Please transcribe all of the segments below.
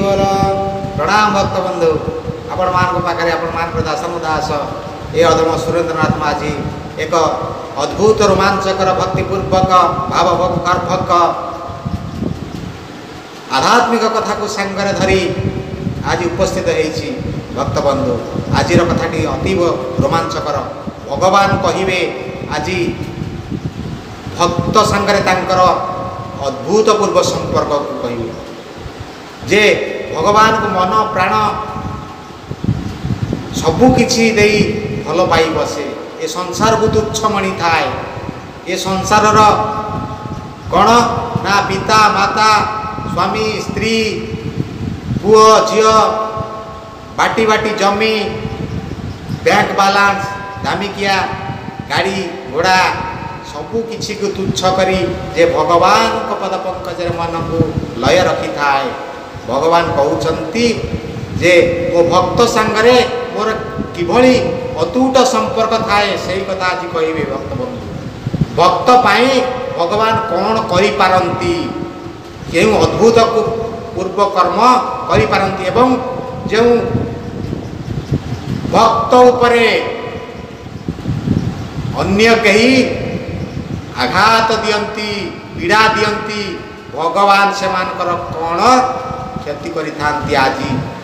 बोल। प्रणाम भक्त बंधु आपण मान पाखे आपण मान दासन दास ए अधम सुरेंद्रनाथ माझी एक अद्भुत रोमांचकर भक्तिपूर्वक भावगर्भक आध्यात्मिक कथा को सांगरे धरी आज उपस्थित होइछि भक्त बंधु। आज कथाटी अतीव रोमांचकर। भगवान कहिबे आज भक्त सांगरे तांकर अद्भुतपूर्व संपर्क को कहिबे जे भगवान को मन प्राण सबु किछि देई भल पाई बसे। ए संसार को तुच्छ मणि थाए। ए संसार कौन ना पिता माता स्वामी स्त्री पुओ झियो बाटी बाटी जमी बैंक बालांस दामिकिया गाड़ी घोड़ा सबू किछि को तुच्छ करी जे भगवान को पद पंकज मन को लय रखी थाए। भगवान कहउचंती जे मो भक्त सांगरे मोर किभली अतूट संपर्क थाए सही कथा आज कहिबे भक्त बंधु। भक्त पाई भगवान कौन करि पारंती केउ अद्भुत पूर्व कर्म करि पारंती एवं जो भक्त उपरे अन्य कहीं आघात दियंती पीड़ा दियंती भगवान से मानकर कौन क्षति करि थांती। आज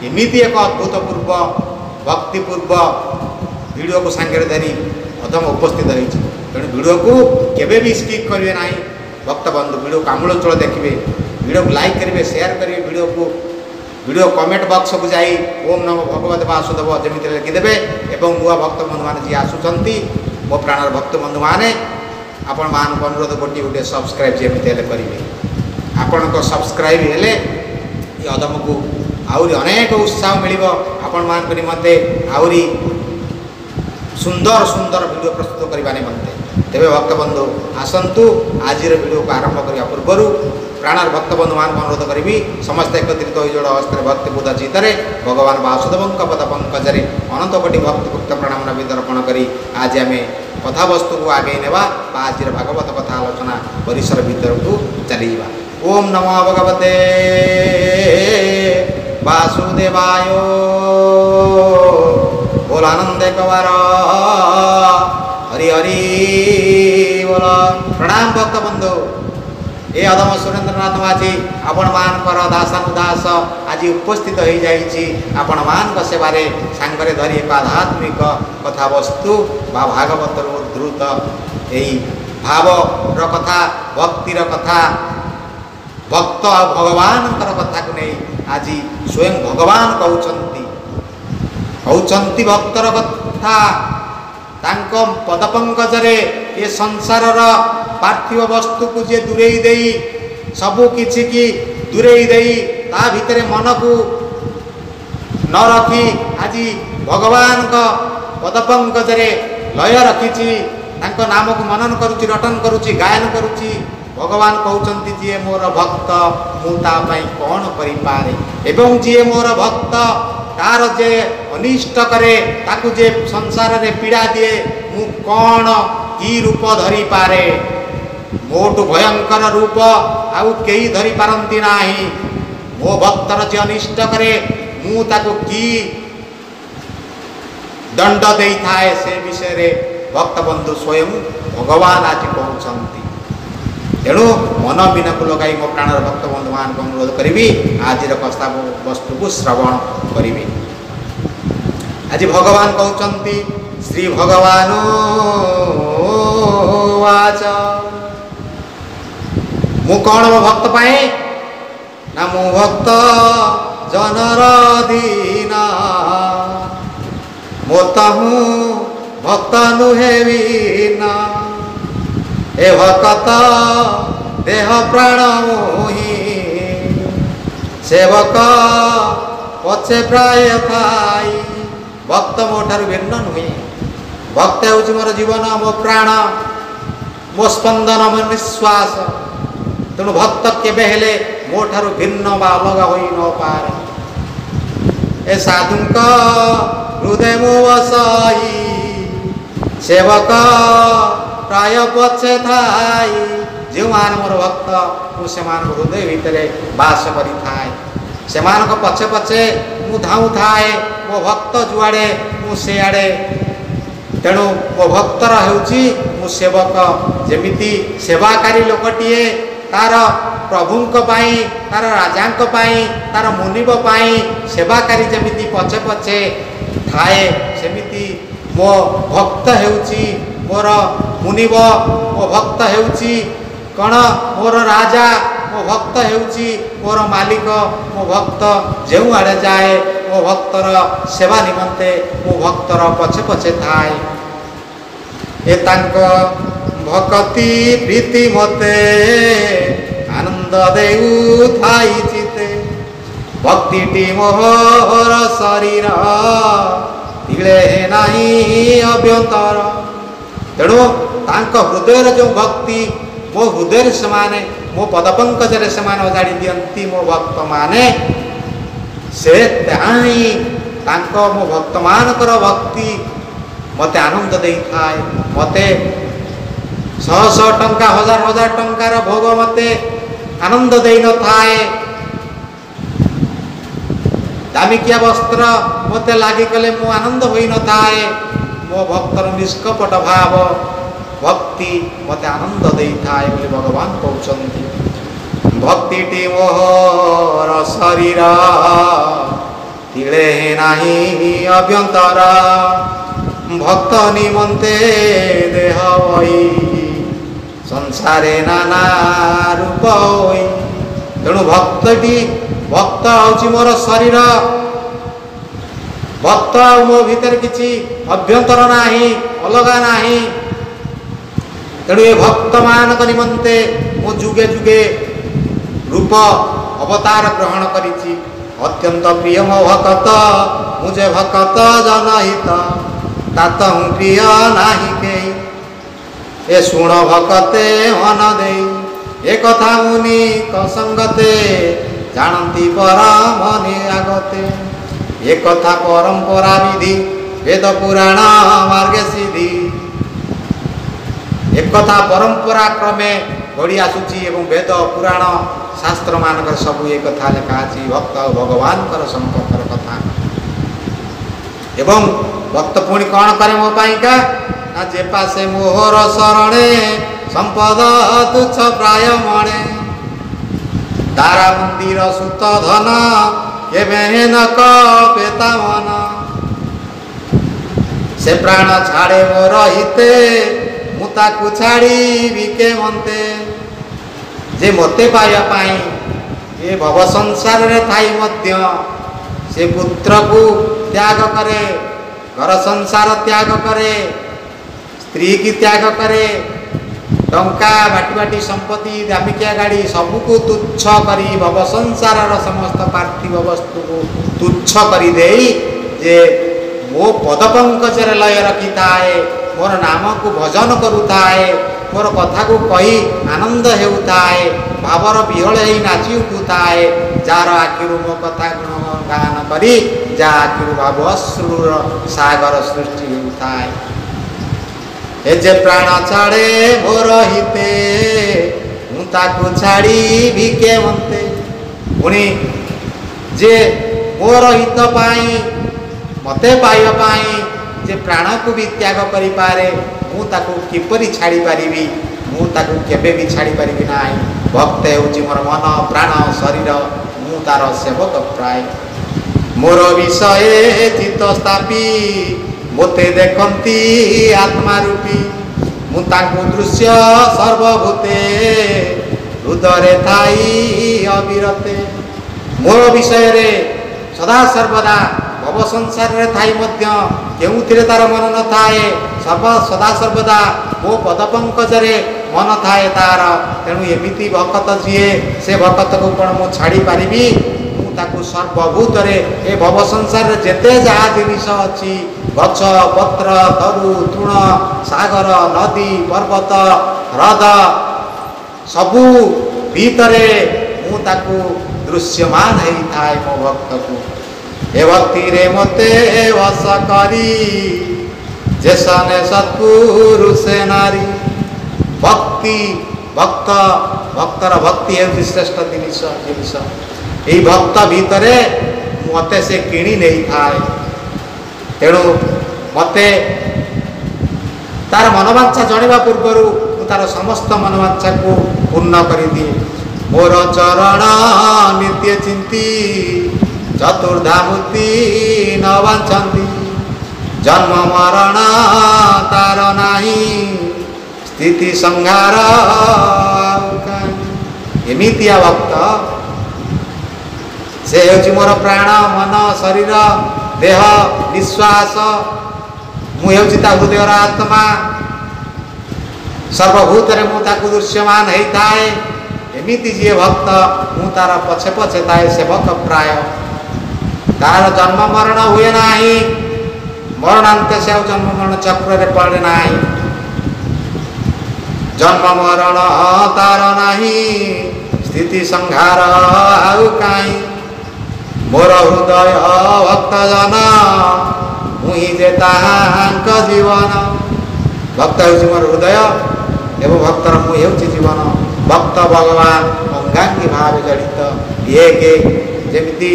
एमिति एक अद्भुतपूर्व भक्तिपूर्व वीडियो को सांगे धरी अधम उपस्थित होइछि। तेणु वीडियो को केबे भी स्किप करिवे नाही भक्त बंधु। वीडियो को आमूलचूल देखिए, वीडियो को लाइक करेंगे, शेयर करेंगे, वीडियो कमेंट बॉक्स को जाई ओम नमो भगवते वासुदेव जमी लिखिदेवे। एवं नुआ भक्त बंधु मैंने जी आसुंच मो प्राणर भक्त बंधु मैंने आपण मान अनुरोध गोटे गोटे सब्सक्राइब जमी करेंगे। आपण को सब्सक्राइब हेले ये अदम को आहरी अनेक उत्साह मिल आपण मान निमंते आहरी सुंदर सुंदर वीडियो प्रस्तुत करने निमंते। तेरे भक्त बंधु आसतु आज वीडियो को आरंभ करने पूर्व प्राणर भक्त बंधु मान अनुरोध करी समस्त एकत्रित हो जोड़ अवस्था भक्ति बुध चित्तरे भगवान वासुदेव पद पंकजरे अनंत कोटि भक्ति भक्त प्रणाम वितर्पण करी आज आम कथा वस्तु को आगे नेवा आज भागवत कथा आलोचना परिसर भीतर को चलीवा। ओम नमो भगवते वासुदेवाय बोल आनंद कवार हरि हरि बोल। प्रणाम भक्त बंधु ए अधम सुरेंद्रनाथ माझी आपण मानकर दासानुदास आज उपस्थित हो जाइछि। आपण मान सेवारे सांगरे धरी एक आध्यात्मिक कथा वस्तु बा भागवत उद्धृत यही भाव कथा भक्तिर कथा भक्त आ भगवान कथा को नहीं आज स्वयं भगवान कहउचंती भक्तर कथा तांको पद पंकजरे ये संसार पार्थिव वस्तु को जे दूरेई देई सबु किछि की दूरेई देई ता भितरे मन को न रखी आज भगवान का पद पंकजरे लय रखिछि। तांको नाम को मनन करुछि, रटन करुछि, गायन करुछि। भगवान कहउचंती जे मोर भक्त मु ता पई कोन करि पारे एवं जे मोर भक्त तार जे अनिष्ट करे ताकू जे संसार रे पीड़ा दिए मु कौन की रूप धरी पारे। मोटू भयंकर रूप आउ कई धरी पारंती नाही। मो भक्तर जे अनिष्ट करे मु ताकू की दंड देई थाए से विषय रे भक्त बंधु स्वयं भगवान आज कहउचंती। तेणु मन बिना को लगाई मो प्राणर भक्त बंधु मान को अनुरोध करी आज कथा वस्तु को श्रवण करी। आज भगवान कहउचंती श्री भगवान वाच मु कौन मो भक्त पाए ना मु भक्त जनर दीना मोतहु भक्त नुहे बीना ए भक्त देह प्राण मोहि सेवक पछे प्राय थाई। भक्त मोठार भिन्न नुहे। भक्त हूँ मोर जीवन मो प्राण मो स्पंदन मो निश्वास। तेणु भक्त केबे हेले मोठार भिन्न बा अलग होई न पारे। ए साधुंक हृदय मो बसाई सेवक प्राय पछे थाई। जो मान मोर भक्त मु से मान हृदय भितर बास करि थाए ସେମାନଙ୍କ ପଛେ ପଛେ ମୁଁ ଧାଉଁ ଥାଏ, ମୋ ଭକ୍ତ ଯୁଆଡ଼େ ମୁଁ ସେଆଡ଼େ। ତେଣୁ ମୋ ଭକ୍ତର ହେଉଛି ମୁଁ ସେବକ। ଯେମିତି ସେବାକାରୀ ଲୋକଟିଏ ତାର ପ୍ରଭୁଙ୍କ ପାଇଁ, ତାର ରାଜାଙ୍କ ପାଇଁ, ତାର ମୁନିବ ପାଇଁ ସେବାକାରୀ ଯେମିତି ପଛେ ପଛେ ଥାଏ, ସେମିତି ମୋ ଭକ୍ତ ହେଉଛି ମୋର ମୁନିବ, ମୋ ଭକ୍ତ ହେଉଛି କ'ଣ ମୋର ରାଜା, ମୋ ଭକ୍ତ ହେଉଛି ମୋର ମାଲିକ। ମୋ ଭକ୍ତ ଯେଉଁଆଡ଼େ ଯାଏ ମୋ ଭକ୍ତର ସେବା ନିମନ୍ତେ ମୋ ଭକ୍ତର ପଛେ ପଛେ ଥାଏ। ଏ ତାଙ୍କ ଭକତି ପ୍ରୀତି ମତେ ଆନନ୍ଦ ଦେଉଥାଇ ଚିତେ, ଭକ୍ତିଟି ମୋହର ଶରୀର ତିଳେ ନାହିଁ ଅଭ୍ୟନ୍ତର। ତେଣୁ ତାଙ୍କ ହୃଦୟରେ ଯେଉଁ ଭକ୍ତି, ମୋ ହୃଦୟରେ ସେମାନେ, ମୋ ପଦପଙ୍କଜରେ ସେମାନେ ଅଜାଡ଼ି ଦିଅନ୍ତି ମୋ ଭକ୍ତମାନେ, ସେ ତାହା ହିଁ ତାଙ୍କ ମୋ ଭକ୍ତମାନଙ୍କର ଭକ୍ତି ମୋତେ ଆନନ୍ଦ ଦେଇଥାଏ। ମୋତେ ଶହ ଶହ ଟଙ୍କା, ହଜାର ହଜାର ଟଙ୍କାର ଭୋଗ ମୋତେ ଆନନ୍ଦ ଦେଇନଥାଏ। ଦାମିକିଆ ବସ୍ତ୍ର ମୋତେ ଲାଗିଗଲେ ମୁଁ ଆନନ୍ଦ ହୋଇନଥାଏ। ମୋ ଭକ୍ତର ନିଷ୍କପଟ ଭାବ ଭକ୍ତି ମୋତେ ଆନନ୍ଦ ଦେଇଥାଏ ବୋଲି ଭଗବାନ କହୁଛନ୍ତି। ଭକ୍ତିଟି ମୋହର ଶରୀର ତିଳେ ନାହିଁ ଅଭ୍ୟନ୍ତର, ଭକ୍ତ ନିମନ୍ତେ ଦେହ ବହି ସଂସାରେ ନାନା ରୂପ ହୋଇ। ତେଣୁ ଭକ୍ତଟି, ଭକ୍ତ ହେଉଛି ମୋର ଶରୀର। ଭକ୍ତ ଆଉ ମୋ ଭିତରେ କିଛି ଅଭ୍ୟନ୍ତର ନାହିଁ, ଅଲଗା ନାହିଁ। ତେଣୁ ଏ ଭକ୍ତମାନଙ୍କ ନିମନ୍ତେ ମୁଁ ଯୁଗେ ଯୁଗେ ରୂପ ଅବତାର ଗ୍ରହଣ କରିଛି। ଅତ୍ୟନ୍ତ ପ୍ରିୟ ମୋ ଭକତ, ମୁଁ ଯେ ଭକତ ଜନହିତ, ତାତ ମୁଁ ପ୍ରିୟ ନାହିଁ କେହି। ଏ ଶୁଣ ଭକତେ ମନ ଦେଇ, ଏ କଥା ମୁନି ସଙ୍ଗତେ, ଜାଣନ୍ତି ପରମ ନିରାଗତେ। ଏ କଥା ପରମ୍ପରା ବିଧି, ବେଦ ପୁରାଣ ମାର୍ଗେ ସିଧି। ଏକଥା ପରମ୍ପରା କ୍ରମେ ଗଢ଼ି ଆସୁଛି ଏବଂ ବେଦ ପୁରାଣ ଶାସ୍ତ୍ର ମାନଙ୍କର ସବୁ ଏ କଥା ଲେଖା ଅଛି ଭକ୍ତ ଆଉ ଭଗବାନଙ୍କର ସମ୍ପର୍କର କଥା। ଏବଂ ଭକ୍ତ ପୁଣି କ'ଣ କରେ ମୋ ପାଇଁକା ନା, ଯେ ପାଶେ ମୋହର ଶରଣେ ସମ୍ପଦ ତୁଚ୍ଛ ପ୍ରାୟ ମଣେ, ତାରା ମନ୍ଦିର ସୁତ ଧନ କେବେ ନ କପେତା ମନ। ସେ ପ୍ରାଣ ଛାଡ଼େ ମୋର ହିତେ, ମୁଁ ତାକୁ ଛାଡ଼ିବି କେମନ୍ତେ। ଯେ ମୋତେ ପାଇବା ପାଇଁ ଏ ଭବ ସଂସାରରେ ଥାଇ ମଧ୍ୟ ସେ ପୁତ୍ରକୁ ତ୍ୟାଗ କରେ, ଘର ସଂସାର ତ୍ୟାଗ କରେ, ସ୍ତ୍ରୀ କି ତ୍ୟାଗ କରେ, ଟଙ୍କା ବାଟି ବାଟି ସମ୍ପତ୍ତି, ଦାମିକିଆ ଗାଡ଼ି ସବୁକୁ ତୁଚ୍ଛ କରି ଭବ ସଂସାରର ସମସ୍ତ ପାର୍ଥିବ ବସ୍ତୁକୁ ତୁଚ୍ଛ କରିଦେଇ ଯେ ମୋ ପଦପଙ୍କଜରେ ଲୟ ରଖିଥାଏ, ମୋର ନାମକୁ ଭଜନ କରୁଥାଏ, ମୋର କଥାକୁ କହି ଆନନ୍ଦ ହେଉଥାଏ, ଭାବର ବିହଳ ହେଇ ନାଚି ଉଠୁଥାଏ, ଯାହାର ଆଖିରୁ ମୋ କଥା ଗୁଣଗାନ କରି ଯାହା ଆଖିରୁ ଭାବ ଅଶ୍ରୁର ସାଗର ସୃଷ୍ଟି ହେଉଥାଏ। ଏ ଯେ ପ୍ରାଣ ଛାଡ଼େ ମୋର ହିତେ, ମୁଁ ତାକୁ ଛାଡ଼ିବି କେମନ୍ତେ। ପୁଣି ଯେ ମୋର ହିତ ପାଇଁ, ମୋତେ ପାଇବା ପାଇଁ ଯେ ପ୍ରାଣକୁ ବି ତ୍ୟାଗ କରିପାରେ, ମୁଁ ତାକୁ କିପରି ଛାଡ଼ିପାରିବି? ମୁଁ ତାକୁ କେବେ ବି ଛାଡ଼ିପାରିବି ନାହିଁ। ଭକ୍ତ ହେଉଛି ମୋର ମନ ପ୍ରାଣ ଶରୀର, ମୁଁ ତାର ସେବକ ପ୍ରାୟ। ମୋର ବିଷୟ ଚିତ୍ତ ସ୍ଥାପି, ମୋତେ ଦେଖନ୍ତି ଆତ୍ମା ରୂପୀ, ମୁଁ ତାଙ୍କୁ ଦୃଶ୍ୟ ସର୍ବଭୂତେ, ହୃଦୟରେ ଥାଇ ଅବିରତେ। ମୋର ବିଷୟରେ ସଦା ସର୍ବଦା ଭବ ସଂସାରରେ ଥାଇ ମଧ୍ୟ କେଉଁଥିରେ ତାର ମନ ନଥାଏ, ସଦା ସର୍ବଦା ମୋ ପଦପଙ୍କଜରେ ମନ ଥାଏ ତାର। ତେଣୁ ଏମିତି ଭକତ ଯିଏ, ସେ ଭକତକୁ କ'ଣ ମୁଁ ଛାଡ଼ିପାରିବି? ମୁଁ ତାକୁ ସର୍ବଭୂତରେ ଏ ଭବ ସଂସାରରେ ଯେତେ ଯାହା ଜିନିଷ ଅଛି, ଗଛ ପତ୍ର ତରୁ ତୃଣ ସାଗର ନଦୀ ପର୍ବତ ହ୍ରଦ ସବୁ ଭିତରେ ମୁଁ ତାକୁ ଦୃଶ୍ୟମାନ ହେଇଥାଏ ମୋ ଭକ୍ତକୁ। ଏ ଭକ୍ତିରେ ମୋତେ ବଶ କରି, ଯେ ସନେ ସତ୍ପୁରୁ ସେ ନାରୀ। ଭକ୍ତି, ଭକ୍ତର ଭକ୍ତି ହେଉଛି ଶ୍ରେଷ୍ଠ ଜିନିଷ। এই ভক্ত ভিতরে মতে সে কিଣି নেইଥାଏ। ତେଣୁ ମତେ ତାର ମନବାଞ୍ଛା ଜଣିବା ପୂର୍ବରୁ ମୁଁ ତାର ସମସ୍ତ ମନବାଞ୍ଛାକୁ ପୂର୍ଣ୍ଣ କରିଦିଏ। ମୋର ଚରଣ ନିତ୍ୟ ଚିନ୍ତି ଚତୁର୍ଦ୍ଧା ମୂର୍ତ୍ତି ନ ବାଞ୍ଛନ୍ତି। ଜନ୍ମ ମରଣ ତାର ନାହିଁ ସ୍ଥିତି ସଂହାର ଏମିତିଆ ଭକ୍ତ ସେ ହେଉଛି ମୋର ପ୍ରାଣ ମନ ଶରୀର ଦେହ ନିଶ୍ୱାସ। ମୁଁ ହେଉଛି ତା ହୃଦୟର ଆତ୍ମା। ସର୍ବଭୂତରେ ମୁଁ ତାକୁ ଦୃଶ୍ୟମାନ ହେଇଥାଏ। ଏମିତି ଯିଏ ଭକ୍ତ ମୁଁ ତାର ପଛେ ପଛେ ଥାଏ ସେବକ ପ୍ରାୟ। ତାର ଜନ୍ମ ମରଣ ହୁଏ ନାହିଁ। ମରଣାନ୍ତେ ସେ ଆଉ ଜନ୍ମ ମରଣ ଚକ୍ରରେ ପଡ଼େ ନାହିଁ। ଜନ୍ମ ମରଣ ତାର ନାହିଁ ସ୍ଥିତି ସଂହାର ଆଉ କାହିଁ। ମୋର ହୃଦୟ ଭକ୍ତ ଜନ ମୁହିଁ ଯେ ତାହାଙ୍କ ଜୀବନ। ଭକ୍ତ ହେଉଛି ମୋର ହୃଦୟ ଏବଂ ଭକ୍ତର ମୁଁ ହେଉଛି ଜୀବନ। ଭକ୍ତ ଭଗବାନ ଅଙ୍ଗାଙ୍ଗୀ ଭାବେ ଜଡ଼ିତ। ଏକ ଯେମିତି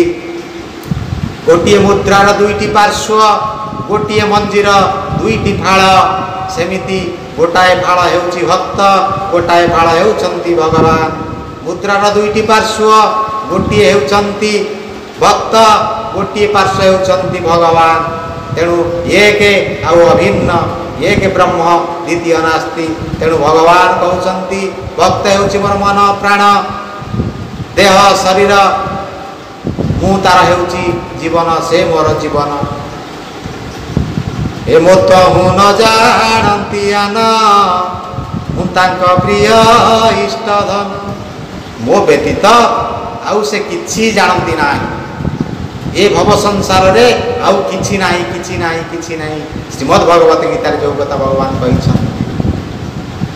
ଗୋଟିଏ ମୁଦ୍ରାର ଦୁଇଟି ପାର୍ଶ୍ୱ, ଗୋଟିଏ ମଞ୍ଜିର ଦୁଇଟି ଫାଳ, ସେମିତି ଗୋଟାଏ ଫାଳ ହେଉଛି ଭକ୍ତ, ଗୋଟାଏ ଫାଳ ହେଉଛନ୍ତି ଭଗବାନ। ମୁଦ୍ରାର ଦୁଇଟି ପାର୍ଶ୍ୱ, ଗୋଟିଏ ହେଉଛନ୍ତି ଭକ୍ତ, ଗୋଟିଏ ପାର୍ଶ୍ୱ ହେଉଛନ୍ତି ଭଗବାନ। ତେଣୁ ଏକ ଆଉ ଅଭିନ୍ନ, ଏକ ବ୍ରହ୍ମ ଦ୍ୱିତୀୟ ନାସ୍ତି। ତେଣୁ ଭଗବାନ କହୁଛନ୍ତି ଭକ୍ତ ହେଉଛି ମୋର ମନ ପ୍ରାଣ ଦେହ ଶରୀର, ମୁଁ ତାର ହେଉଛି ଜୀବନ, ସେ ମୋର ଜୀବନ। ଏ ମୋତ ମୁଁ ନ ଜାଣନ୍ତି ଆନ ମୁଁ ତାଙ୍କ ପ୍ରିୟ ଇଷ୍ଟ ଧନ। ମୋ ବ୍ୟତୀତ ଆଉ ସେ କିଛି ଜାଣନ୍ତି ନାହିଁ। ଏ ଭବ ସଂସାରରେ ଆଉ କିଛି ନାହିଁ, କିଛି ନାହିଁ, କିଛି ନାହିଁ। ଶ୍ରୀମଦ୍ ଭଗବତ ଗୀତାରେ ଯେଉଁ କଥା ଭଗବାନ କହିଛନ୍ତି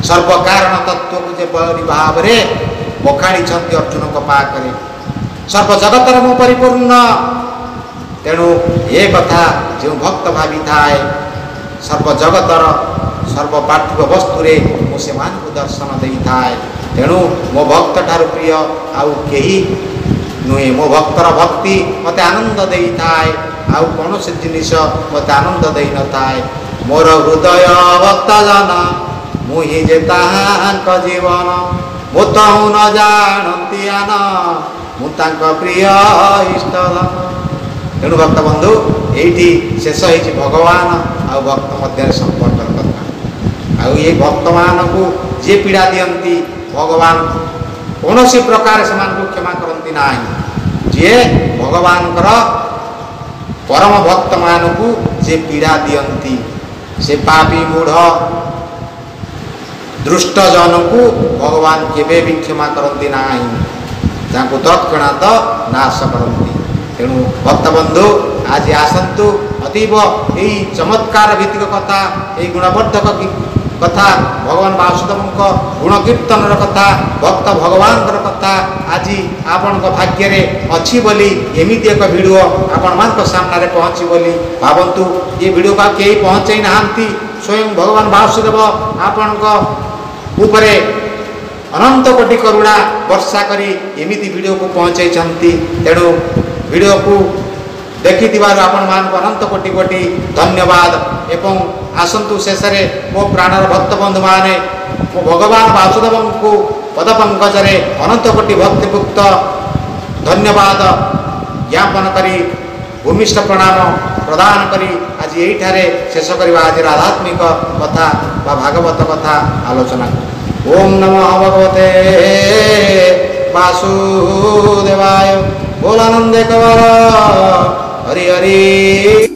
ସର୍ବକାରଣ ତତ୍ତ୍ୱକୁ ଯେପରି ଭାବରେ ବଖାଣିଛନ୍ତି ଅର୍ଜୁନଙ୍କ ପାଖରେ। ସର୍ବଜଗତର ମୁଁ ପରିପୂର୍ଣ୍ଣ। ତେଣୁ ଏ କଥା ଯେଉଁ ଭକ୍ତ ଭାବିଥାଏ ସର୍ବଜଗତର ସର୍ବପାର୍ଥିବ ବସ୍ତୁରେ ମୁଁ ସେମାନଙ୍କୁ ଦର୍ଶନ ଦେଇଥାଏ। ତେଣୁ ମୋ ଭକ୍ତ ଠାରୁ ପ୍ରିୟ ଆଉ କେହି ନୁହେଁ। ମୋ ଭକ୍ତର ଭକ୍ତି ମୋତେ ଆନନ୍ଦ ଦେଇଥାଏ, ଆଉ କୌଣସି ଜିନିଷ ମୋତେ ଆନନ୍ଦ ଦେଇନଥାଏ। ମୋର ହୃଦୟ ଭକ୍ତ ଜନ ମୁହିଁ ଯେ ତାହାଙ୍କ ଜୀବନ। ମୁଁ ତ ନ ଜାଣନ୍ତି ଆନ ମୁଁ ତାଙ୍କ ପ୍ରିୟ ଇଷ୍ଟ ଧନ। ତେଣୁ ଭକ୍ତ ବନ୍ଧୁ ଏଇଠି ଶେଷ ହେଇଛି ଭଗବାନ ଆଉ ଭକ୍ତ ମଧ୍ୟରେ ସମ୍ପର୍କର କଥା। ଆଉ ଏ ଭକ୍ତମାନଙ୍କୁ ଯିଏ ପୀଡ଼ା ଦିଅନ୍ତି ଭଗବାନ କୌଣସି ପ୍ରକାର ସେମାନଙ୍କୁ କ୍ଷମା କରନ୍ତି ନାହିଁ। ଯିଏ ଭଗବାନଙ୍କର ପରମ ଭକ୍ତମାନଙ୍କୁ ଯିଏ ପୀଡ଼ା ଦିଅନ୍ତି ସେ ପାପୀ ମୂଢ଼ ଦୃଷ୍ଟ ଜନକୁ ଭଗବାନ କେବେ ବି କ୍ଷମା କରନ୍ତି ନାହିଁ, ତାଙ୍କୁ ତତ୍କ୍ଷଣାତ ନାଶ କରନ୍ତି। ତେଣୁ ଭକ୍ତବନ୍ଧୁ ଆଜି ଆସନ୍ତୁ ଅତୀବ ଏହି ଚମତ୍କାର ଭିତ୍ତିକ କଥା, ଏହି ଗୁଣବର୍ଦ୍ଧକ କଥା, ଭଗବାନ ବାସୁଦେବଙ୍କ ଗୁଣ କୀର୍ତ୍ତନର କଥା, ଭକ୍ତ ଭଗବାନଙ୍କର କଥା ଆଜି ଆପଣଙ୍କ ଭାଗ୍ୟରେ ଅଛି ବୋଲି ଏମିତି ଏକ ଭିଡ଼ିଓ ଆପଣମାନଙ୍କ ସାମ୍ନାରେ ପହଞ୍ଚି ବୋଲି ଭାବନ୍ତୁ। ଏ ଭିଡ଼ିଓକୁ ଆଉ କେହି ପହଞ୍ଚାଇ ନାହାନ୍ତି। ସ୍ୱୟଂ ଭଗବାନ ବାସୁଦେବ ଆପଣଙ୍କ ଉପରେ ଅନନ୍ତ କୋଟି କରୁଣା ବର୍ଷା କରି ଏମିତି ଭିଡ଼ିଓକୁ ପହଞ୍ଚାଇଛନ୍ତି। ତେଣୁ ଭିଡ଼ିଓକୁ ଦେଖିଥିବାରୁ ଆପଣମାନଙ୍କୁ ଅନନ୍ତ କୋଟି କୋଟି ଧନ୍ୟବାଦ। ଏବଂ ଆସନ୍ତୁ ଶେଷରେ ମୋ ପ୍ରାଣର ଭକ୍ତବନ୍ଧୁମାନେ ମୋ ଭଗବାନ ବାସୁଦେବଙ୍କୁ ପଦପଙ୍କଜରେ ଅନନ୍ତ କୋଟି ଭକ୍ତିଭୁକ୍ତ ଧନ୍ୟବାଦ ଜ୍ଞାପନ କରି ଭୂମିଷ୍ଠ ପ୍ରଣାମ ପ୍ରଦାନ କରି ଆଜି ଏଇଠାରେ ଶେଷ କରିବା ଆଜିର ଆଧ୍ୟାତ୍ମିକ କଥା ବା ଭାଗବତ କଥା ଆଲୋଚନା। ଓମ୍ ନମଃ ଭଗବତେ ବାସୁଦେବାୟ। ବୋଲାନନ୍ଦେ କବର ହରି ହରି।